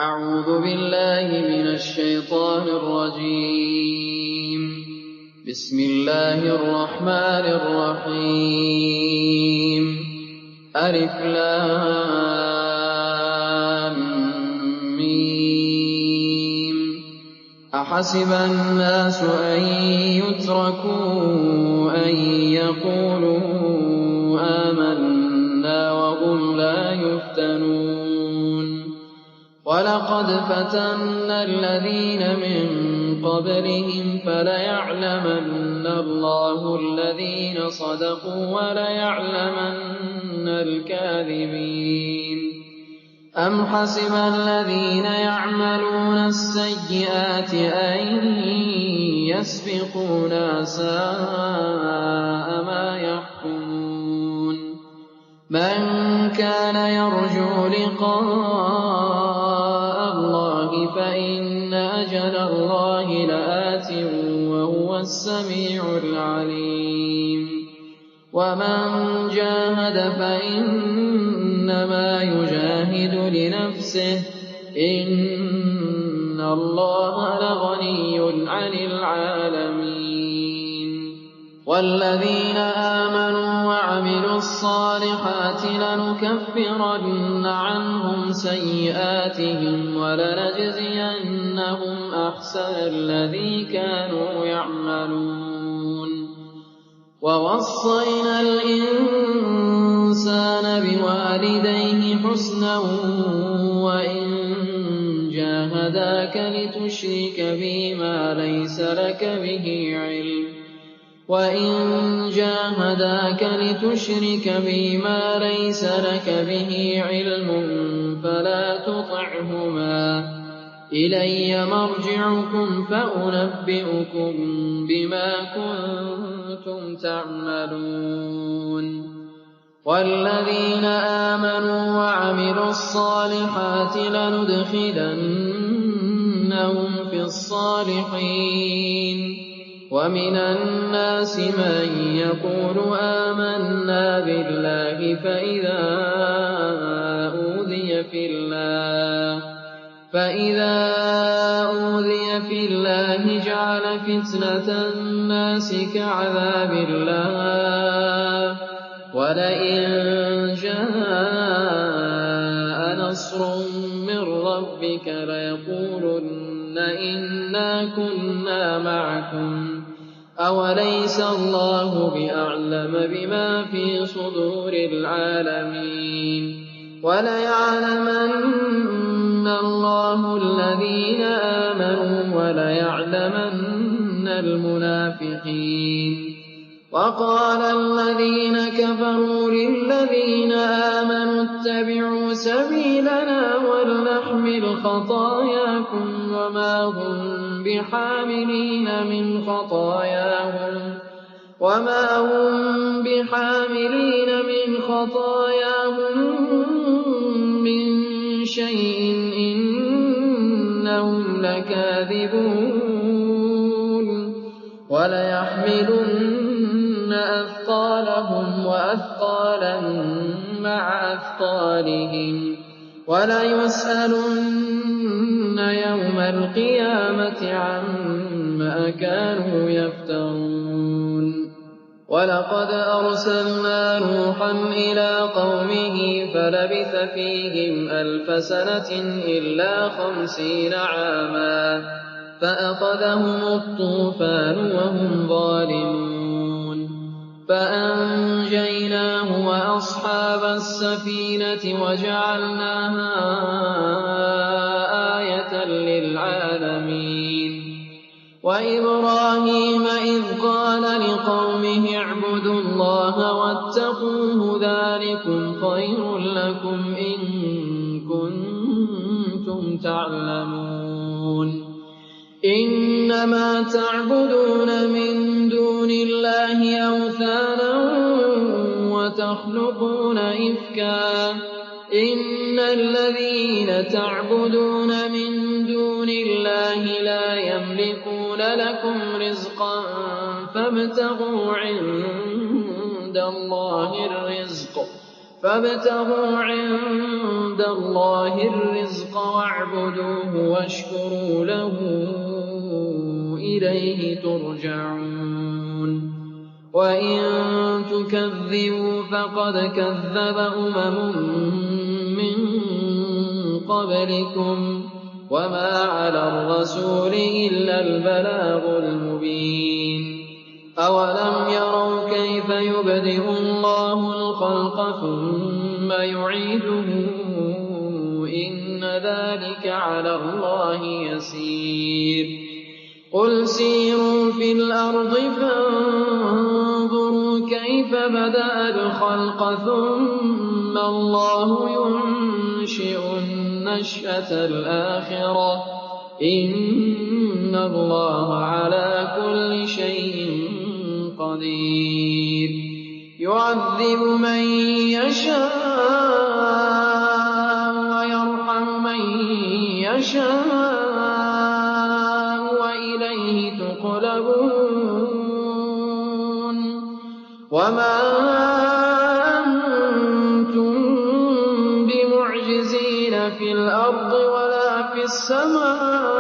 أعوذ بالله من الشيطان الرجيم. بسم الله الرحمن الرحيم. ألف لام ميم. أحسب الناس أن يتركوا أن يقولوا آمنا وهم لا يفتنون. ولقد فتنا الذين من قبلهم فليعلمن الله الذين صدقوا وليعلمن الكاذبين. أم حسب الذين يعملون السيئات أن يسبقونا ساء ما يحكمون. من كان يرجو لقاء الله فإن أجل الله لآت وهو السميع العليم. ومن جاهد فإنما يجاهد لنفسه إن الله لغني عن العالمين. والذين آمنوا وعملوا الصالحات لنكفرن عنهم سيئاتهم ولنجزينهم أحسن الذي كانوا يعملون. ووصينا الإنسان بوالديه حسنا وإن جاهداك لتشرك بما ليس لك به علم فلا تطعهما إلي مرجعكم فأنبئكم بما كنتم تعملون. والذين آمنوا وعملوا الصالحات لندخلنهم في الصالحين. ومن الناس من يقول آمنا بالله فإذا أوذي في الله جعل فتنة الناس كعذاب الله. ولئن جاء نصر من ربك ليقولن إنا كنا معكم أوليس الله بأعلم بما في صدور العالمين. وليعلمن الله الذين آمنوا وليعلمن المنافقين. وقال الذين كفروا للذين آمنوا اتبعوا سبيلنا ولنحمل خطاياكم وما هم بحاملين من خطاياهم من شيء إنهم لكاذبون. وليحملن أثقالهم وأثقالا مع أثقالهم وليسألن يوم القيامة عما كانوا يفترون. ولقد أرسلنا نوحا إلى قومه فلبث فيهم 1000 سنة إلا 50 عاما فأخذهم الطوفان وهم ظالمون. فأنجيناه وأصحاب السفينة وجعلناها آية للعالمين. وإبراهيم إذ قال لقومه اعبدوا الله واتقوه ذلكم خير لكم إن كنتم تعلمون. إنما تعبدون من دون الله أوثانا وتخلقون إفكا. إن الذين تعبدون من دون الله لا يملكون لكم رزقا فابتغوا عند الله الرزق فابتغوا عند الله الرزق واعبدوه واشكروا له إليه ترجعون وإن تكذبوا فقد كذب من قبلكم وما على الرسول إلا البلاغ المبين أولم يروا كيف يبدئ الله الخلق ثم يعيده إن ذلك على الله يسير قل سيروا في الأرض فانظروا كيف بدأ الخلق ثم الله ينشئ النشأة الآخرة إن الله على كل شيء قدير يعذب من يشاء ويرحم من يشاء وإليه تقلبون وما أنتم بمعجزين في الأرض ولا في السماء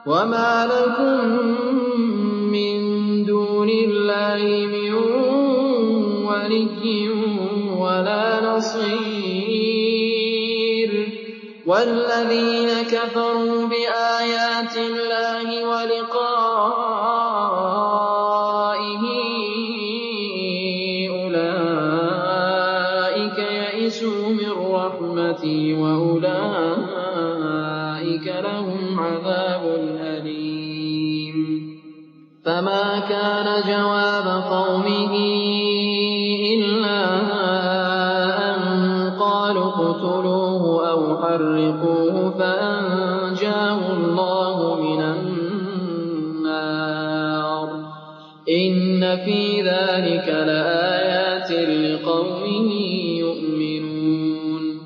وما لكم من دون الله من ولي ولا نصير والذين كفروا بآيات الله ولقائه أولئك يئسوا من رحمتي وأولئك لهم عذاب أليم فما كان جواب قومه إلا أن قالوا اقتلوه أو حرقوه فأنجاه الله من النار إن في ذلك لآيات لقوم يؤمنون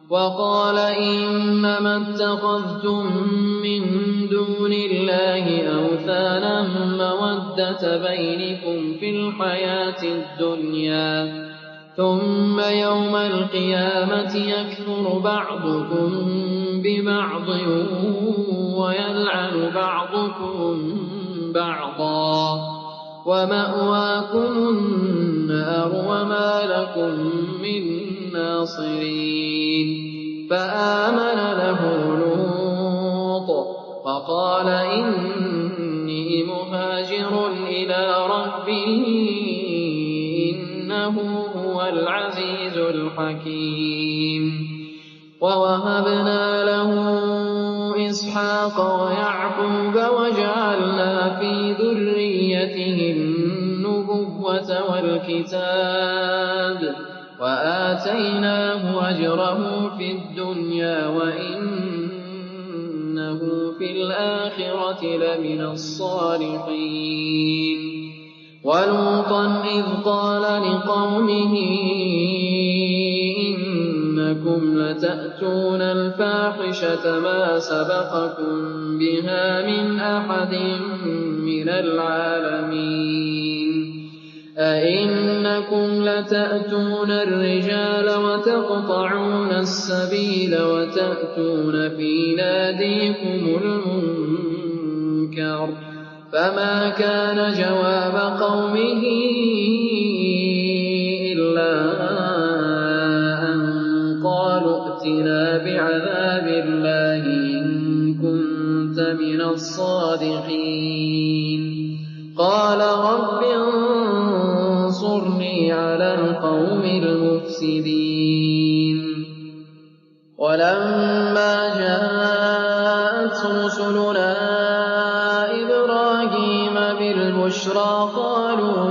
وقال إنما اتخذتم من دون الله أوثانا مودة بينكم في الحياة الدنيا ثم يوم القيامة يكفر بعضكم ببعض ويلعن بعضكم بعضا ومأواكم النار وما لكم من ناصرين فآمن له لوط وقال إني مهاجر إلى ربي إنه هو العزيز الحكيم ووهبنا له إسحاق ويعقوب وجعلنا في ذريته النبوة والكتاب وآتيناه أجره في الدنيا وإنه في الآخرة لمن الصالحين ولوطا إذ قال لقومه إنكم لتأتون الفاحشة ما سبقكم بها من أحد من العالمين أئنكم لتأتون الرجال وتقطعون السبيل وتأتون في ناديكم المنكر فما كان جواب قومه إلا أن قالوا ائتنا بعذاب الله إن كنت من الصادقين قال رب انصرني على القوم المفسدين ولما جاءت رسلنا إبراهيم بالبشرى قالوا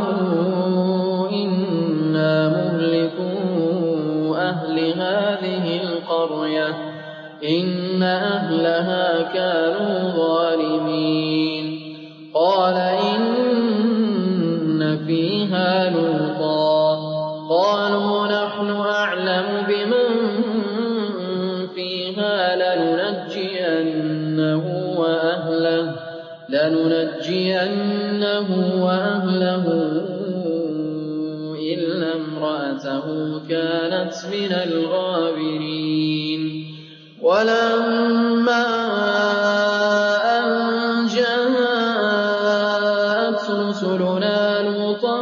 إنا مهلكو أهل هذه القرية إن أهلها كانوا ظالمين قال إن فيها لوطا قالوا نحن أعلم بمن فيها لننجينه وأهله إلا امرأته كانت من الغابرين ولما أن جاءت رسلنا لوطا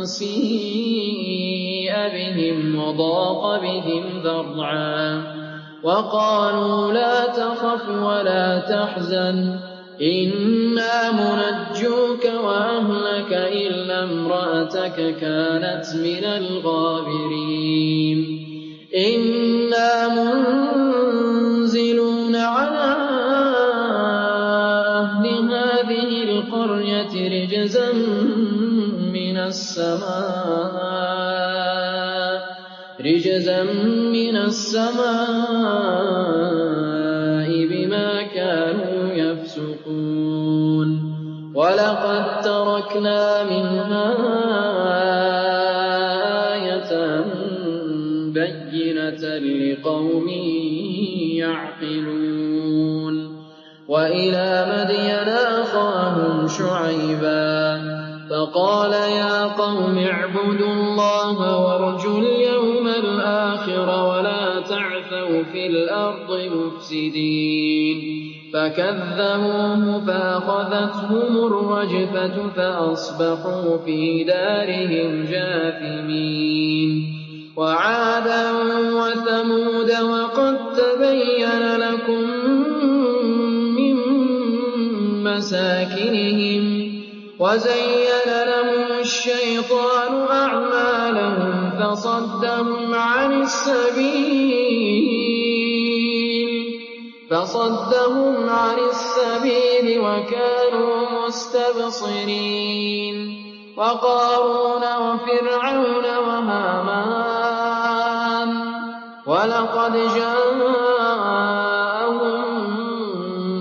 سيء بهم وضاق بهم ذرعا وقالوا لا تخف ولا تحزن إنا منجوك وأهلك إلا امرأتك كانت من الغابرين إنا منزلون على أهل هذه القرية رجزا من السماء بما كانوا يفسقون ولقد تركنا منها آية بينة لقوم يعقلون وإلى مدين أخاهم شعيبا فقال يا قوم اعبدوا الله وارجوا اليوم الآخر ولا تعثوا في الأرض مفسدين فكذبوه فأخذتهم الرجفة فأصبحوا في دارهم جاثمين وعادا وثمود وقد تبين لكم من مساكنهم وزين لهم الشيطان أعمالهم فصدهم عن السبيل وكانوا مستبصرين وقارون وفرعون وهامان ولقد جاءهم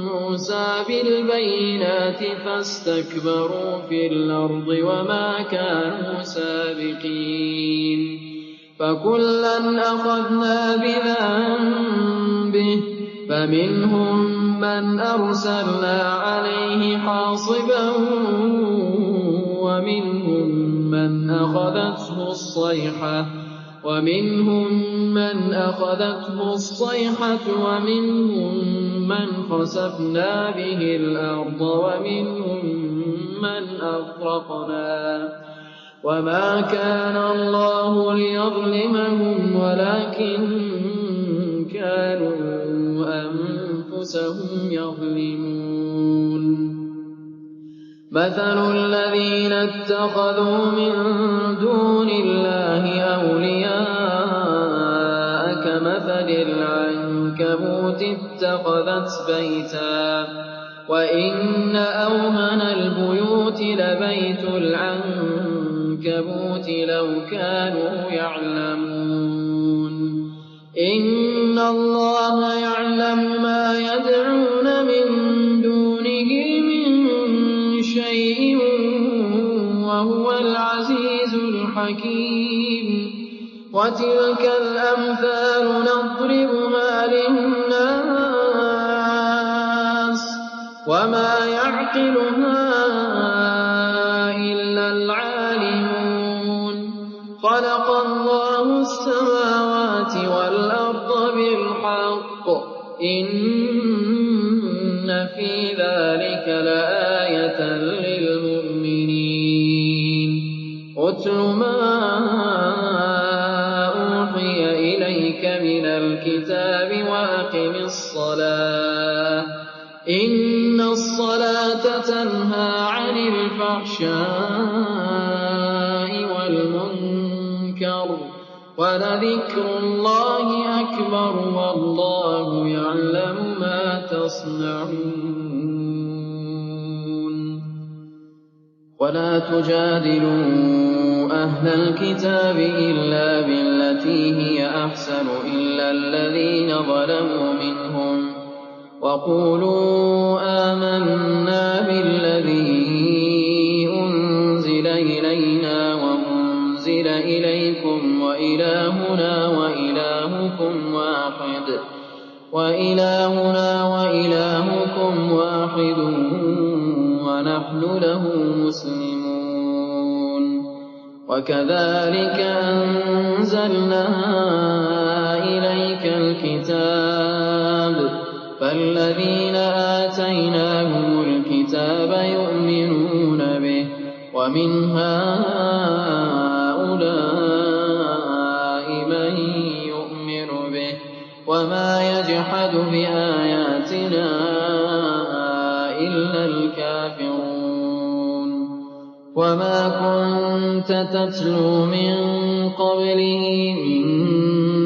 موسى بالبينات فاستكبروا في الأرض وما كانوا سابقين فكلا أخذنا بذنبه فمنهم من أرسلنا عليه حاصبا ومنهم من أخذته الصيحة ومنهم من خسفنا به الأرض ومنهم من أغرقنا وما كان الله ليظلمهم ولكن كانوا أنفسهم يظلمون مثل الذين اتخذوا من دون الله أولياء كمثل العنكبوت اتخذت بيتا وإن أوهن البيوت لبيت العنكبوت لو كانوا يعلمون إن الله يعلم ما يدعون من دونه من شيء وهو العزيز الحكيم وتلك الأمثال نضربها للناس وما يعقلها إلا العالمون خلق الله السماوات والأرض بالحق إن في ذلك لآية للمؤمنين اتل ما أوحي إليك من الكتاب وأقم الصلاة إن الصلاة تنهى عن الفحشاء والمنكر ولذكر الله أكبر والله يعلم ما تصنعون ولا تجادلوا أهل الكتاب إلا بالتي هي أحسن إلا الذين ظلموا منهم وقولوا آمنا بالذي أنزل إلينا وأنزل إليكم وإلهنا وإلهكم واحد ونحن له مسلمون وكذلك أنزلنا إليك الكتاب فالذين آتيناهم الكتاب يؤمنون به ومن هؤلاء من يؤمن به وما يجحد بآياتنا إلا الكافرون وما كنت تتلو من قبله من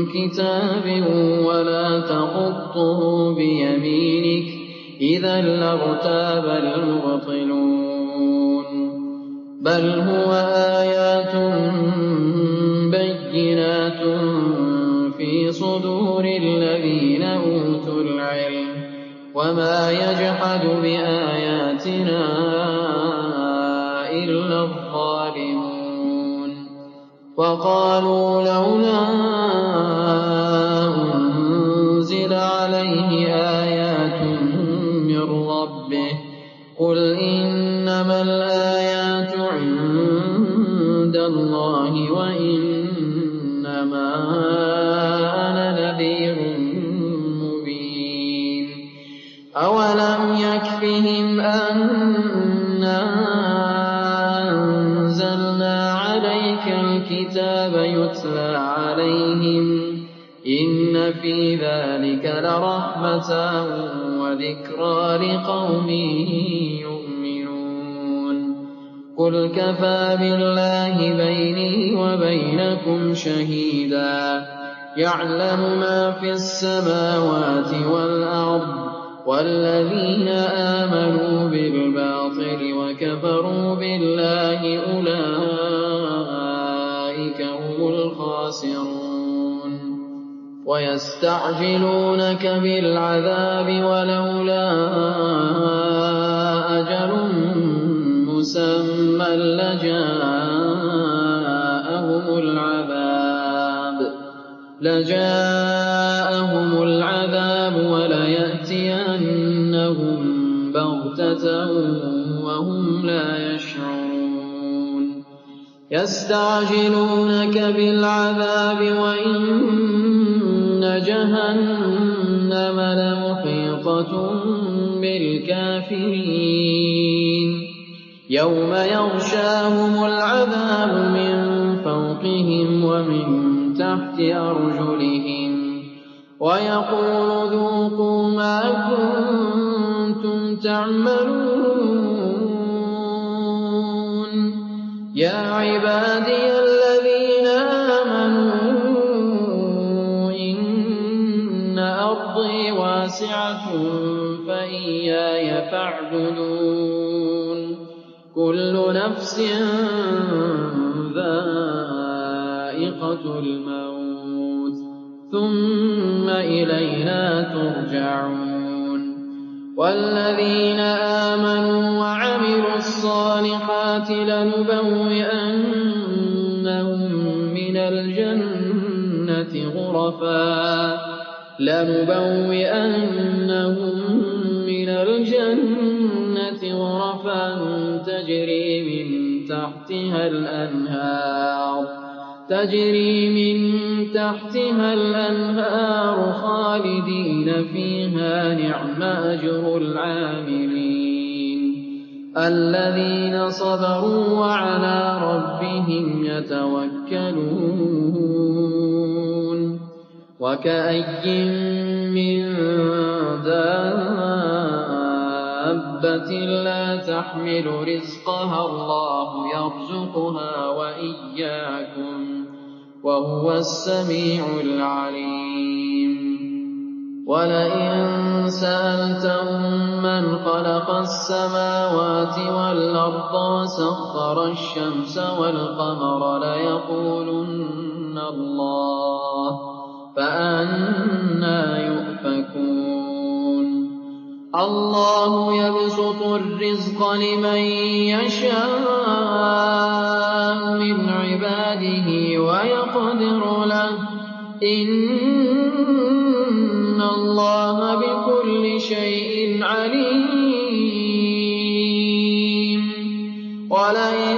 كتاب ولا تخطه بيمينك إذا لارتاب المبطلون بل هو آيات بينات في صدور الذين أوتوا العلم وما يجحد بآياتنا إلا الظالمون وقالوا لولا أنزل عليه آيات من ربه قل إنما الآيات عند الله وإنما أنا نذير مبين أولم يكفهم أنا أنزلنا عليك الكتاب يتلى عليهم إن في ذلك لرحمة وذكرى لقوم يؤمنون قل كفى بالله بيني وبينكم شهيدا يعلم ما في السماوات والأرض والذين آمنوا بالباطل وكفروا بالله أولئك هم الخاسرون ويستعجلونك بالعذاب ولولا أجل مسمى لجاءهم العذاب وليأتينهم بغتة وهم لا يشعرون يستعجلونك بالعذاب وإن جهنم لمحيطة بالكافرين يوم يغشاهم العذاب من فوقهم ومن تحت أرجلهم ويقول ذوقوا ما كنتم تعملون يا عبادي الذين آمنوا إن أرضي واسعة فإياي فاعبدون كل نفس ذائقة الموت ثم إلينا ترجعون والذين آمنوا وعملوا الصالحات لنبوئنهم من الجنة غرفا تجري من تحتها الأنهار خالدين فيها نعم أجر العاملين الذين صبروا وعلى ربهم يتوكلون وكأي من دابة لا تحمل رزقها الله يرزقها وإياكم وهو السميع العليم ولئن سألتهم من خلق السماوات والأرض وسخر الشمس والقمر ليقولن الله فأنى يؤفكون الله يبسط الرزق لمن يشاء من عباده ويقدر له إن الله بكل شيء عليم ولئن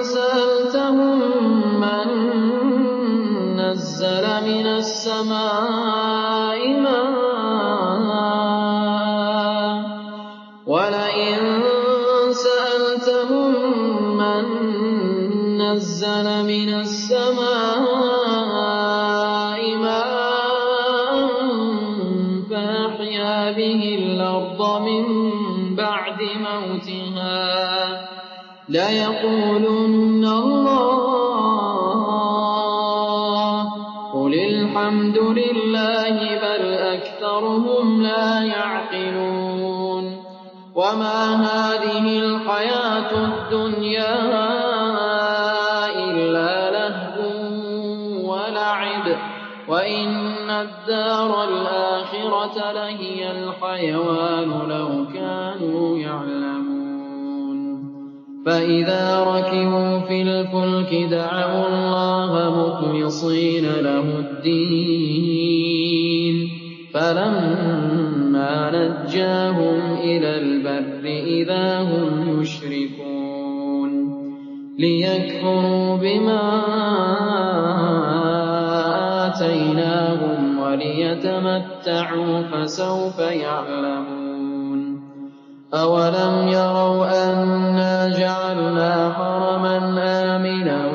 سألتهم ماء ولئن سألتهم من نزل من السماء ماء فأحيا به الأرض من بعد موتها ليقولن الله قل الحمد لله بل أكثرهم لا يعقلون وما هذه الحياة الدنيا إلا لهو ولعب وإن الدار الآخرة لهي الحيوان لو كانوا يعلمون فإذا ركبوا في الفلك دعوا الله مخلصين له الدين فلما نجاهم إلى البر إذا هم يشركون ليكفروا بما آتيناهم وليتمتعوا فسوف يعلمون أولم يروا أنا جعلنا حرما آمنا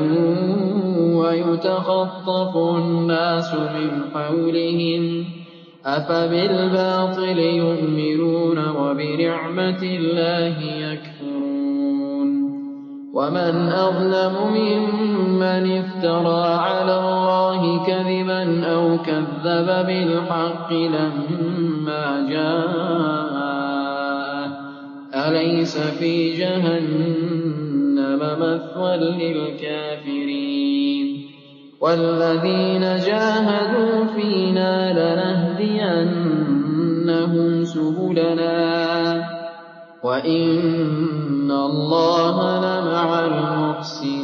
ويتخطف الناس من حولهم أفبالباطل يؤمنون وبنعمة الله يكفرون ومن أظلم ممن افترى على الله كذبا أو كذب بالحق لما جاءه أليس في جهنم مثوى للكافرين والذين جاهدوا فينا لنهدينهم سبلنا وإن الله لمع المحسنين